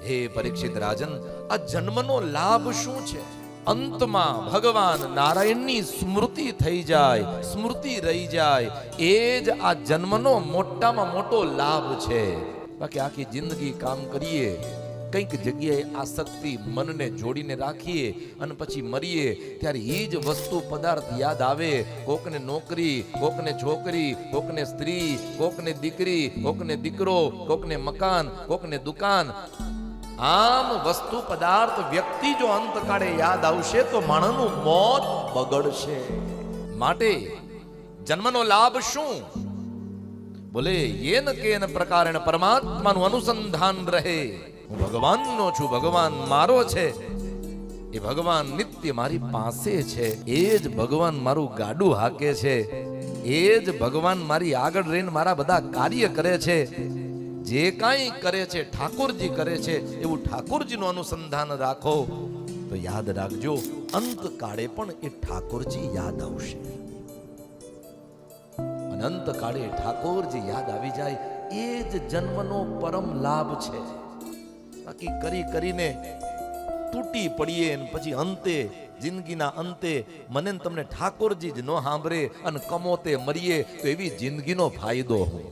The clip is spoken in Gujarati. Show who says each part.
Speaker 1: હે પરીક્ષિત રાજન, આ જન્મનો લાભ શું છે? અંતમાં ભગવાન નારાયણની સ્મૃતિ થઈ જાય, સ્મૃતિ રહી જાય, એ જ આ જન્મનો મોટામાં મોટો લાભ છે. બાકી આખી જિંદગી કામ કરીએ, કંઈક જગ્યાએ આસક્તિ મનને જોડીને રાખીએ અને પછી મરીએ ત્યારે એ જ વસ્તુ પદાર્થ યાદ આવે. કોકને નોકરી, કોકને છોકરી, કોકને સ્ત્રી, કોકને દીકરી, કોકને દીકરો, કોકને મકાન, કોકને દુકાન. આમ વસ્તુ પદાર્થ વ્યક્તિ જો અંતકાળે યાદ આવશે તો માણસનું મોત બગડશે. માટે જન્મનો લાભ શું? બોલે યેન કેન પ્રકારેણ પરમાત્માનું અનુસંધાન રહે. હું ભગવાનનો છું, ભગવાન મારો છે, એ ભગવાન નિત્ય મારી પાસે છે, એ જ ભગવાન મારું ગાડું હાકે છે, એ જ ભગવાન મારી આગળ રહીને મારા બધા કાર્ય કરે છે. જે કાંઈ કરે છે ઠાકોરજી કરે છે, એવું ઠાકોરજીનું અનુસંધાન રાખો તો યાદ રાખજો અંતકાળે પણ એ ઠાકોરજી યાદ આવશે. અનંત કાળે ઠાકોરજી યાદ આવી જાય એ જ જન્મનો પરમ લાભ છે. બાકી કરી કરીને તૂટી પડીએ ને પછી અંતે, જિંદગીના અંતે મને તમને ઠાકોરજી જ ન સાંભળે અને કમોતે મરીએ તો એવી જિંદગીનો ફાયદો હોય.